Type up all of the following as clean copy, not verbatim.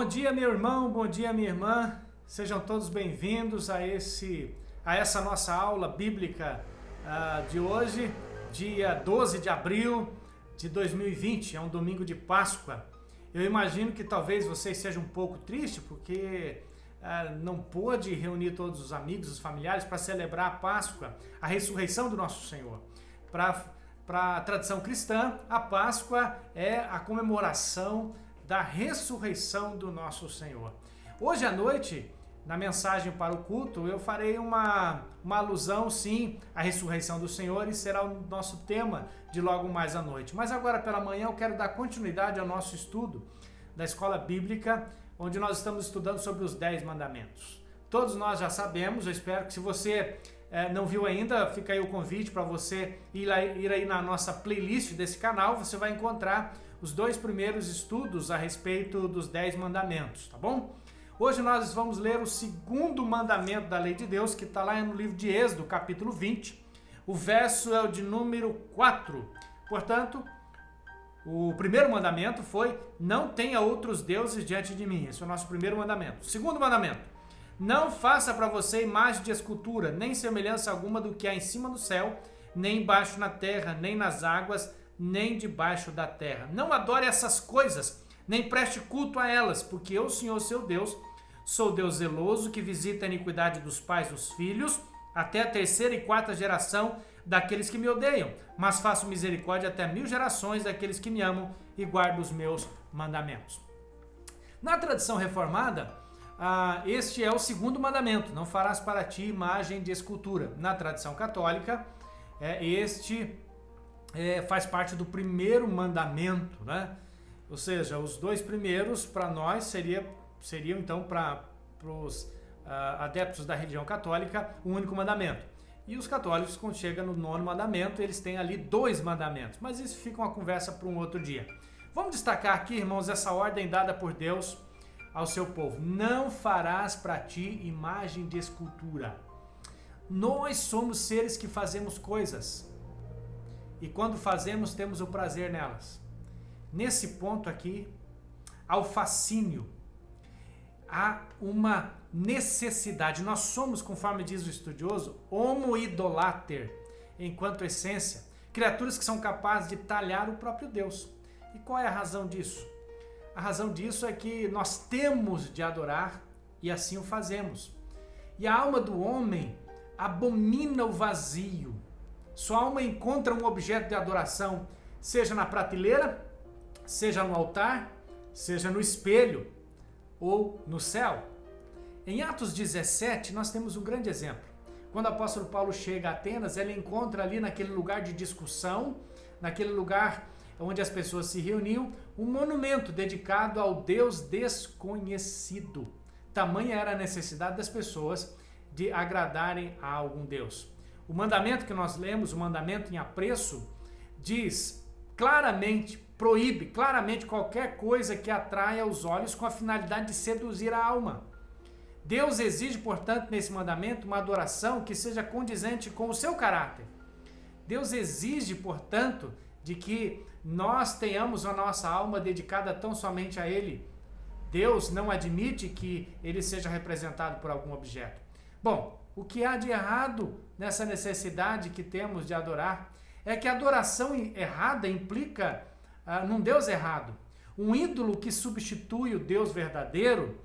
Bom dia, meu irmão, bom dia, minha irmã. Sejam todos bem-vindos a essa nossa aula bíblica de hoje, dia 12 de abril de 2020, é um domingo de Páscoa. Eu imagino que talvez você esteja um pouco triste porque não pôde reunir todos os amigos, os familiares para celebrar a Páscoa, a ressurreição do nosso Senhor. Para a tradição cristã, a Páscoa é a comemoração da ressurreição do nosso Senhor. Hoje à noite, na mensagem para o culto, eu farei uma alusão, sim, à ressurreição do Senhor e será o nosso tema de logo mais à noite. Mas agora pela manhã eu quero dar continuidade ao nosso estudo da escola bíblica, onde nós estamos estudando sobre os 10 mandamentos. Todos nós já sabemos, eu espero que se você não viu ainda, fica aí o convite para você ir aí na nossa playlist desse canal, você vai encontrar os 2 primeiros estudos a respeito dos 10 mandamentos, tá bom? Hoje nós vamos ler o segundo mandamento da lei de Deus, que está lá no livro de Êxodo, capítulo 20. O verso é o de número 4. Portanto, o primeiro mandamento foi: não tenha outros deuses diante de mim. Esse é o nosso primeiro mandamento. O segundo mandamento: não faça para você imagem de escultura, nem semelhança alguma do que há em cima do céu, nem embaixo na terra, nem nas águas, nem debaixo da terra. Não adore essas coisas, nem preste culto a elas, porque eu, Senhor, seu Deus, sou Deus zeloso, que visita a iniquidade dos pais dos filhos, até a 3ª e 4ª geração daqueles que me odeiam, mas faço misericórdia até 1000 gerações daqueles que me amam e guardam os meus mandamentos. Na tradição reformada, este é o segundo mandamento: não farás para ti imagem de escultura. Na tradição católica, faz parte do primeiro mandamento, né? Ou seja, os 2 primeiros para nós seriam então para os adeptos da religião católica o único mandamento. E os católicos, quando chega no 9º mandamento, eles têm ali 2 mandamentos, mas isso fica uma conversa para um outro dia. Vamos destacar aqui, irmãos, essa ordem dada por Deus ao seu povo: não farás para ti imagem de escultura. Nós somos seres que fazemos coisas, e quando fazemos, temos o prazer nelas. Nesse ponto aqui, há o fascínio, há uma necessidade. Nós somos, conforme diz o estudioso, homo idolater, enquanto essência, criaturas que são capazes de talhar o próprio Deus. E qual é a razão disso? A razão disso é que nós temos de adorar e assim o fazemos. E a alma do homem abomina o vazio. Sua alma encontra um objeto de adoração, seja na prateleira, seja no altar, seja no espelho ou no céu. Em Atos 17, nós temos um grande exemplo. Quando o apóstolo Paulo chega a Atenas, ele encontra ali naquele lugar de discussão, naquele lugar onde as pessoas se reuniam, um monumento dedicado ao Deus desconhecido. Tamanha era a necessidade das pessoas de agradarem a algum Deus. O mandamento que nós lemos, o mandamento em apreço, diz claramente, proíbe claramente qualquer coisa que atraia os olhos com a finalidade de seduzir a alma. Deus exige, portanto, nesse mandamento, uma adoração que seja condizente com o seu caráter. Deus exige, portanto, de que nós tenhamos a nossa alma dedicada tão somente a Ele. Deus não admite que Ele seja representado por algum objeto. Bom, o que há de errado nessa necessidade que temos de adorar é que a adoração errada implica num Deus errado. Um ídolo que substitui o Deus verdadeiro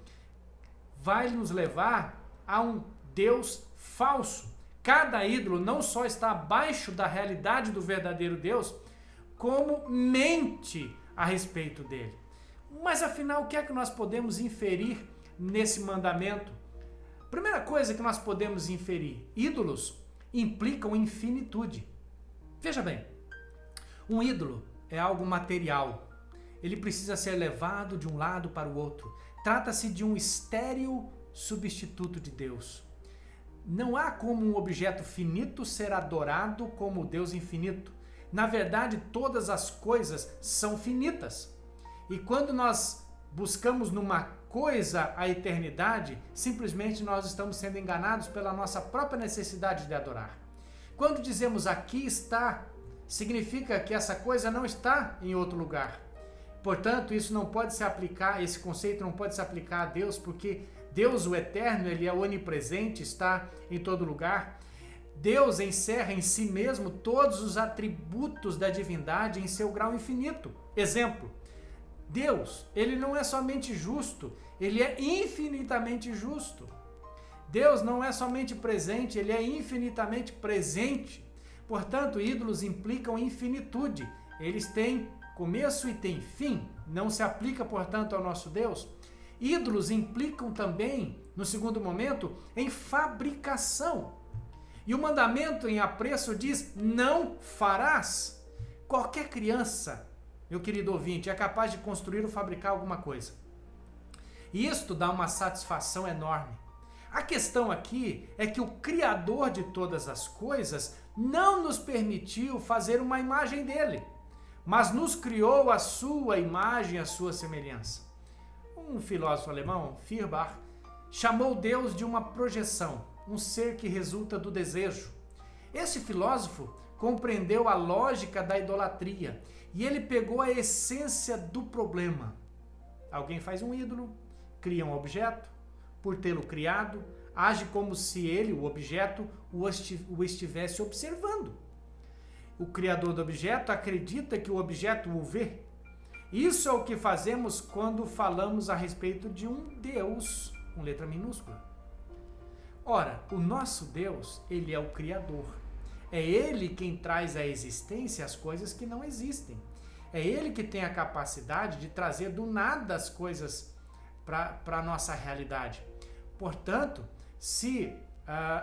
vai nos levar a um Deus falso. Cada ídolo não só está abaixo da realidade do verdadeiro Deus, como mente a respeito dele. Mas afinal, o que é que nós podemos inferir nesse mandamento? Primeira coisa que nós podemos inferir: ídolos implicam infinitude. Veja bem, um ídolo é algo material. Ele precisa ser levado de um lado para o outro. Trata-se de um estéril substituto de Deus. Não há como um objeto finito ser adorado como Deus infinito. Na verdade, todas as coisas são finitas. E quando nós buscamos numa coisa a eternidade, simplesmente nós estamos sendo enganados pela nossa própria necessidade de adorar. Quando dizemos aqui está, significa que essa coisa não está em outro lugar. Portanto, isso não pode se aplicar, esse conceito não pode se aplicar a Deus, porque Deus, o Eterno, ele é onipresente, está em todo lugar. Deus encerra em si mesmo todos os atributos da divindade em seu grau infinito. Exemplo, Deus, ele não é somente justo, ele é infinitamente justo. Deus não é somente presente, ele é infinitamente presente. Portanto, ídolos implicam infinitude. Eles têm começo e têm fim. Não se aplica, portanto, ao nosso Deus. Ídolos implicam também, no segundo momento, em fabricação. E o mandamento em apreço diz: não farás. Qualquer criança, meu querido ouvinte, é capaz de construir ou fabricar alguma coisa. E isto dá uma satisfação enorme. A questão aqui é que o Criador de todas as coisas não nos permitiu fazer uma imagem dele, mas nos criou a sua imagem, a sua semelhança. Um filósofo alemão, Feuerbach, chamou Deus de uma projeção, um ser que resulta do desejo. Esse filósofo compreendeu a lógica da idolatria e ele pegou a essência do problema. Alguém faz um ídolo, cria um objeto, por tê-lo criado, age como se ele, o objeto, o estivesse observando. O criador do objeto acredita que o objeto o vê. Isso é o que fazemos quando falamos a respeito de um Deus, com letra minúscula. Ora, o nosso Deus, ele é o Criador. É ele quem traz à existência as coisas que não existem. É ele que tem a capacidade de trazer do nada as coisas para a nossa realidade. Portanto, se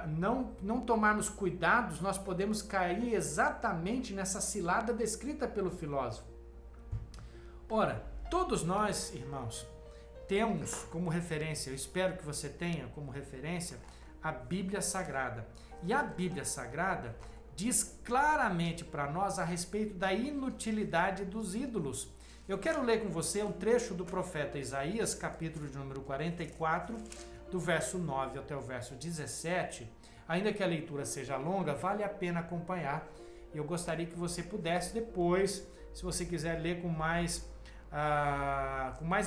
não tomarmos cuidados, nós podemos cair exatamente nessa cilada descrita pelo filósofo. Ora, todos nós, irmãos, temos como referência, eu espero que você tenha como referência, a Bíblia Sagrada. E a Bíblia Sagrada diz claramente para nós a respeito da inutilidade dos ídolos. Eu quero ler com você um trecho do profeta Isaías, capítulo de número 44, do verso 9 até o verso 17. Ainda que a leitura seja longa, vale a pena acompanhar. Eu gostaria que você pudesse depois, se você quiser ler com mais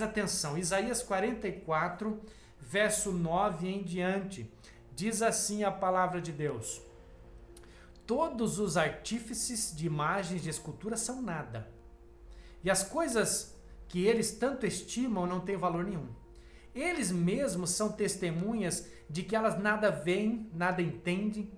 atenção. Isaías 44, verso 9 em diante. Diz assim a palavra de Deus: todos os artífices de imagens de escultura são nada, e as coisas que eles tanto estimam não têm valor nenhum. Eles mesmos são testemunhas de que elas nada veem, nada entendem,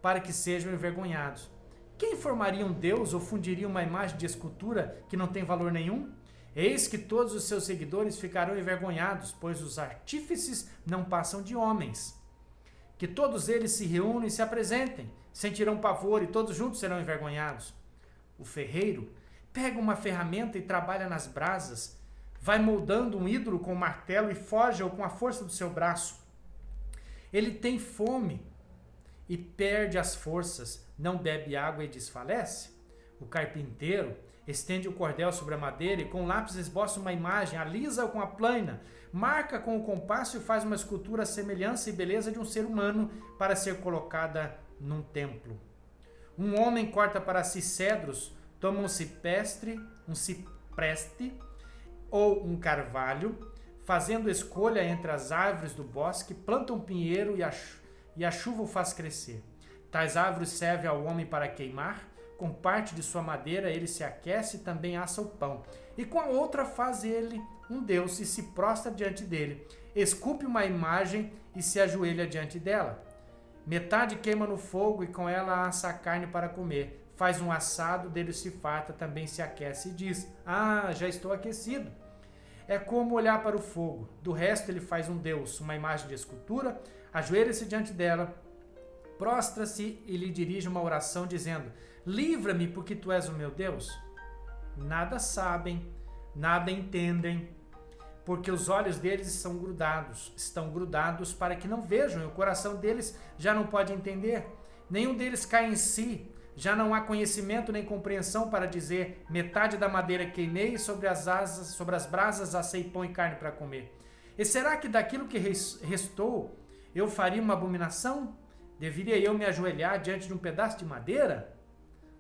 para que sejam envergonhados. Quem formaria um Deus ou fundiria uma imagem de escultura que não tem valor nenhum? Eis que todos os seus seguidores ficarão envergonhados, pois os artífices não passam de homens. Que todos eles se reúnem e se apresentem, sentirão pavor e todos juntos serão envergonhados. O ferreiro pega uma ferramenta e trabalha nas brasas, vai moldando um ídolo com um martelo e forja-o com a força do seu braço. Ele tem fome e perde as forças, não bebe água e desfalece. O carpinteiro estende o cordel sobre a madeira e com lápis esboça uma imagem, alisa-o com a plaina, marca com o compasso e faz uma escultura à semelhança e beleza de um ser humano para ser colocada num templo. Um homem corta para si cedros, toma um cipreste ou um carvalho, fazendo escolha entre as árvores do bosque, planta um pinheiro e a chuva o faz crescer. Tais árvores servem ao homem para queimar, com parte de sua madeira ele se aquece e também assa o pão. E com a outra faz ele um Deus e se prostra diante dele. Esculpe uma imagem e se ajoelha diante dela. Metade queima no fogo e com ela assa a carne para comer. Faz um assado, dele se farta, também se aquece e diz: ah, já estou aquecido. É como olhar para o fogo. Do resto ele faz um Deus, uma imagem de escultura, ajoelha-se diante dela, prostra-se e lhe dirige uma oração dizendo: livra-me porque tu és o meu Deus. Nada sabem, nada entendem, porque os olhos deles estão grudados para que não vejam, e o coração deles já não pode entender. Nenhum deles cai em si, já não há conhecimento nem compreensão para dizer: metade da madeira queimei e sobre as brasas assei pão e carne para comer. E será que daquilo que restou eu faria uma abominação? Deveria eu me ajoelhar diante de um pedaço de madeira?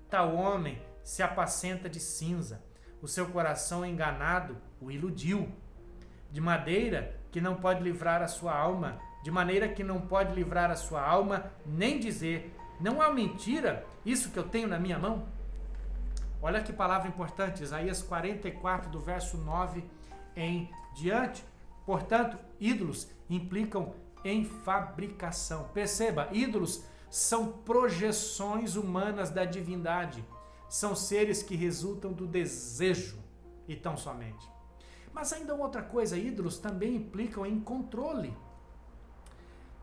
Tal homem se apacenta de cinza. o seu coração enganado o iludiu, de maneira que não pode livrar a sua alma, nem dizer, não há mentira isso que eu tenho na minha mão? Olha que palavra importante, Isaías 44, do verso 9 em diante. Portanto, ídolos implicam em fabricação. Perceba, ídolos são projeções humanas da divindade. São seres que resultam do desejo e tão somente. Mas ainda outra coisa, ídolos também implicam em controle.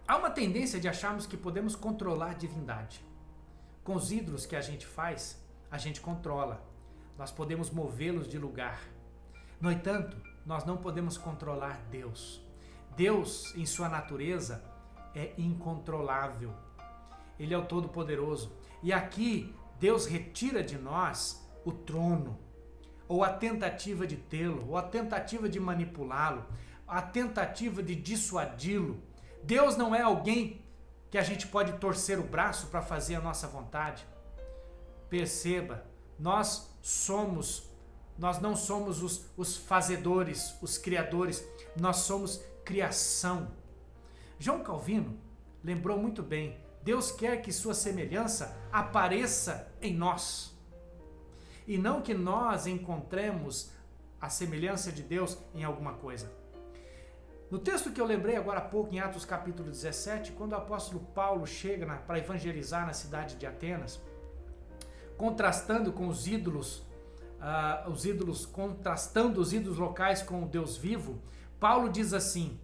Há uma tendência de acharmos que podemos controlar a divindade. Com os ídolos que a gente faz, a gente controla. Nós podemos movê-los de lugar. No entanto, nós não podemos controlar Deus. Deus, em sua natureza, é incontrolável. Ele é o Todo-Poderoso. E aqui, Deus retira de nós o trono, ou a tentativa de tê-lo, ou a tentativa de manipulá-lo, a tentativa de dissuadi-lo. Deus não é alguém que a gente pode torcer o braço para fazer a nossa vontade. Perceba, nós não somos os fazedores, os criadores, nós somos criação. João Calvino lembrou muito bem, Deus quer que sua semelhança apareça em nós, e não que nós encontremos a semelhança de Deus em alguma coisa. No texto que eu lembrei agora há pouco, em Atos capítulo 17, quando o apóstolo Paulo chega para evangelizar na cidade de Atenas, contrastando com os ídolos locais com o Deus vivo, Paulo diz assim: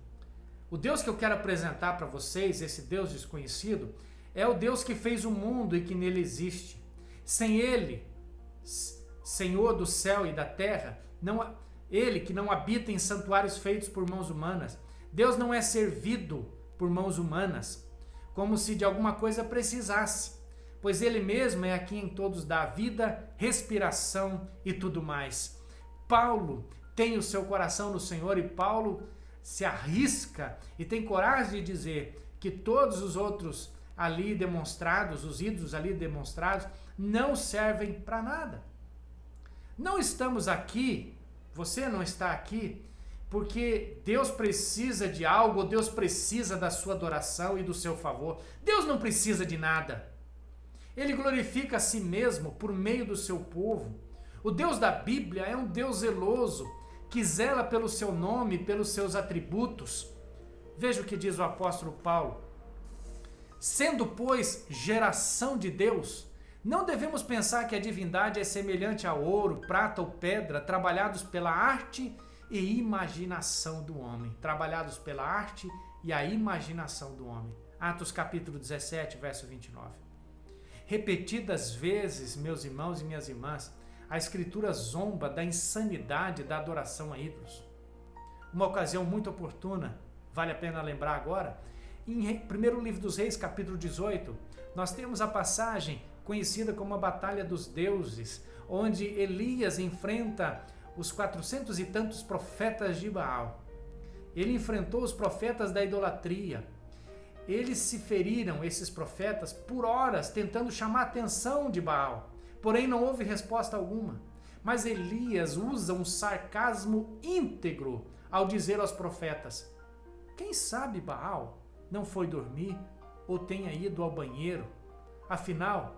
o Deus que eu quero apresentar para vocês, esse Deus desconhecido, é o Deus que fez o mundo e que nele existe. Sem ele, Senhor do céu e da terra, ele que não habita em santuários feitos por mãos humanas. Deus não é servido por mãos humanas, como se de alguma coisa precisasse, pois ele mesmo é a quem todos dá vida, respiração e tudo mais. Paulo tem o seu coração no Senhor e Paulo se arrisca e tem coragem de dizer que todos os outros ali demonstrados, os ídolos ali demonstrados, não servem para nada. Não estamos aqui, você não está aqui, porque Deus precisa de algo, Deus precisa da sua adoração e do seu favor. Deus não precisa de nada. Ele glorifica a si mesmo por meio do seu povo. O Deus da Bíblia é um Deus zeloso, que zela pelo seu nome, pelos seus atributos. Veja o que diz o apóstolo Paulo. Sendo, pois, geração de Deus, não devemos pensar que a divindade é semelhante a ouro, prata ou pedra, trabalhados pela arte e imaginação do homem. Trabalhados pela arte e a imaginação do homem. Atos capítulo 17, verso 29. Repetidas vezes, meus irmãos e minhas irmãs, a Escritura zomba da insanidade da adoração a ídolos. Uma ocasião muito oportuna, vale a pena lembrar agora, em 1º livro dos Reis, capítulo 18, nós temos a passagem conhecida como a Batalha dos Deuses, onde Elias enfrenta os 400 e tantos profetas de Baal. Ele enfrentou os profetas da idolatria. Eles se feriram, esses profetas, por horas, tentando chamar a atenção de Baal. Porém, não houve resposta alguma. Mas Elias usa um sarcasmo íntegro ao dizer aos profetas: quem sabe Baal não foi dormir ou tenha ido ao banheiro? Afinal,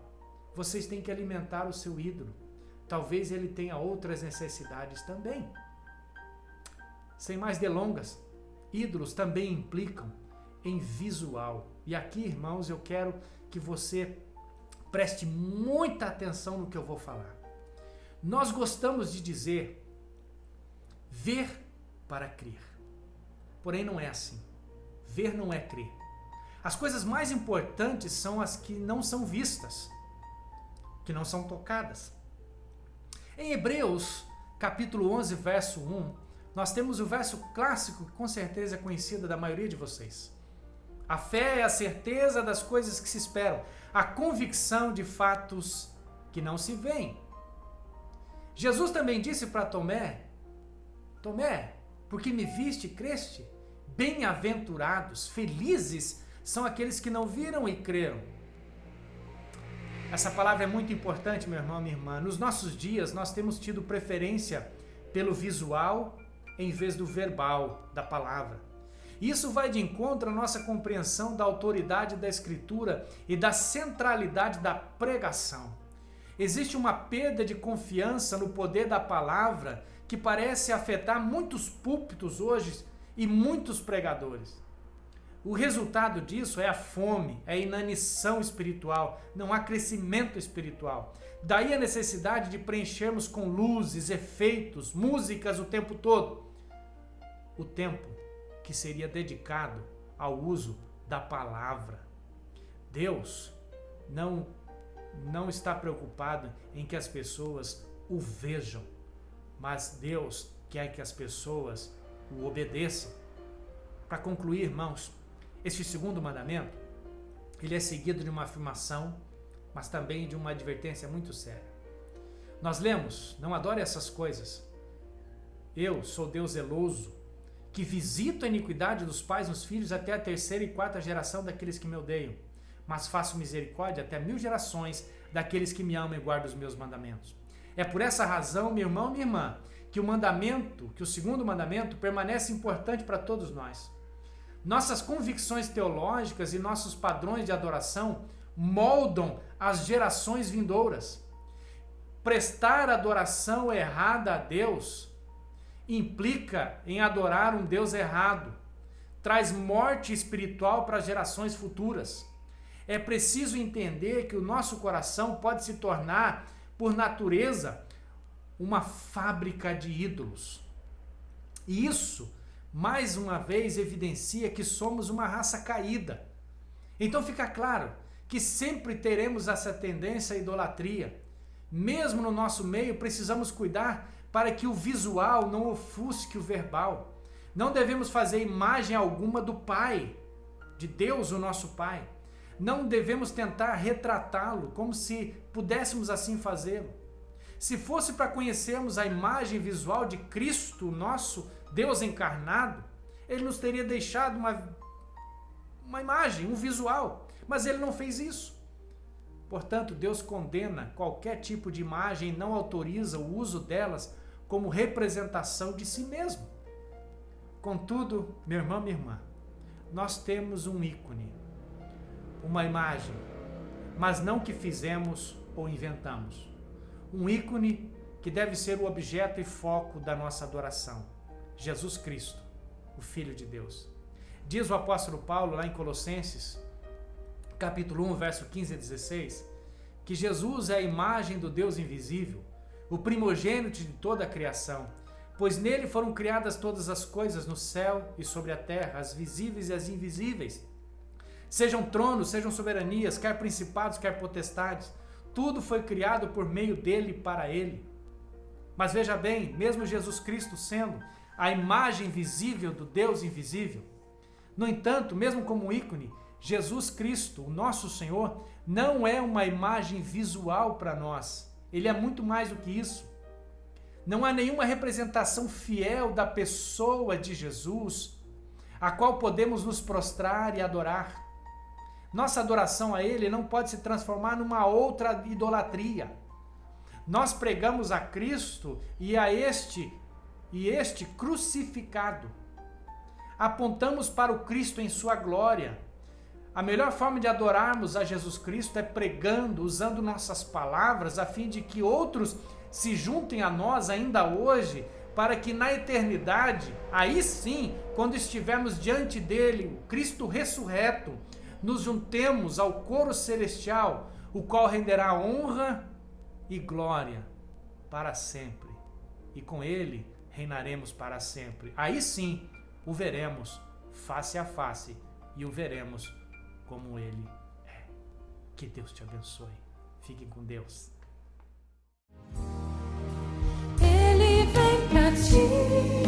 vocês têm que alimentar o seu ídolo. Talvez ele tenha outras necessidades também. Sem mais delongas, ídolos também implicam em visual. E aqui, irmãos, eu quero que você preste muita atenção no que eu vou falar. Nós gostamos de dizer ver para crer. Porém, não é assim. Ver não é crer. As coisas mais importantes são as que não são vistas, que não são tocadas. Em Hebreus, capítulo 11, verso 1, nós temos o verso clássico que com certeza é conhecido da maioria de vocês. A fé é a certeza das coisas que se esperam, a convicção de fatos que não se veem. Jesus também disse para Tomé: Tomé, porque me viste e creste? Bem-aventurados, felizes são aqueles que não viram e creram. Essa palavra é muito importante, meu irmão, minha irmã. Nos nossos dias, nós temos tido preferência pelo visual em vez do verbal da palavra. Isso vai de encontro à nossa compreensão da autoridade da Escritura e da centralidade da pregação. Existe uma perda de confiança no poder da palavra que parece afetar muitos púlpitos hoje e muitos pregadores. O resultado disso é a fome, é a inanição espiritual, não há crescimento espiritual. Daí a necessidade de preenchermos com luzes, efeitos, músicas o tempo todo. O tempo que seria dedicado ao uso da palavra. Deus não está preocupado em que as pessoas o vejam, mas Deus quer que as pessoas o obedeçam. Para concluir, irmãos, este segundo mandamento, ele é seguido de uma afirmação, mas também de uma advertência muito séria. Nós lemos, não adore essas coisas. Eu sou Deus zeloso, que visito a iniquidade dos pais nos filhos até a 3ª e 4ª geração daqueles que me odeiam, mas faço misericórdia até 1000 gerações daqueles que me amam e guardam os meus mandamentos. É por essa razão, meu irmão, minha irmã, que o segundo mandamento permanece importante para todos nós. Nossas convicções teológicas e nossos padrões de adoração moldam as gerações vindouras. Prestar adoração errada a Deus implica em adorar um Deus errado. Traz morte espiritual para as gerações futuras. É preciso entender que o nosso coração pode se tornar, por natureza, uma fábrica de ídolos. E isso, mais uma vez, evidencia que somos uma raça caída. Então fica claro que sempre teremos essa tendência à idolatria. Mesmo no nosso meio, precisamos cuidar para que o visual não ofusque o verbal. Não devemos fazer imagem alguma do Pai, de Deus, o nosso Pai. Não devemos tentar retratá-lo, como se pudéssemos assim fazê-lo. Se fosse para conhecermos a imagem visual de Cristo, nosso Deus encarnado, ele nos teria deixado uma imagem, um visual, mas ele não fez isso. Portanto, Deus condena qualquer tipo de imagem e não autoriza o uso delas como representação de si mesmo. Contudo, meu irmão, minha irmã, nós temos um ícone, uma imagem, mas não que fizemos ou inventamos. Um ícone que deve ser o objeto e foco da nossa adoração. Jesus Cristo, o Filho de Deus. Diz o apóstolo Paulo lá em Colossenses, capítulo 1, verso 15 a 16, que Jesus é a imagem do Deus invisível, o primogênito de toda a criação, pois nele foram criadas todas as coisas no céu e sobre a terra, as visíveis e as invisíveis. Sejam tronos, sejam soberanias, quer principados, quer potestades, tudo foi criado por meio dele e para ele. Mas veja bem, mesmo Jesus Cristo sendo a imagem visível do Deus invisível, no entanto, mesmo como ícone, Jesus Cristo, o nosso Senhor, não é uma imagem visual para nós. Ele é muito mais do que isso. Não há nenhuma representação fiel da pessoa de Jesus, a qual podemos nos prostrar e adorar. Nossa adoração a Ele não pode se transformar numa outra idolatria. Nós pregamos a Cristo e este crucificado. Apontamos para o Cristo em sua glória. A melhor forma de adorarmos a Jesus Cristo é pregando, usando nossas palavras, a fim de que outros se juntem a nós ainda hoje, para que na eternidade, aí sim, quando estivermos diante dele, o Cristo ressurreto, nos juntemos ao coro celestial, o qual renderá honra e glória para sempre. E com ele reinaremos para sempre. Aí sim, o veremos face a face e o veremos como ele é. Que Deus te abençoe. Fiquem com Deus. Ele vem pra ti.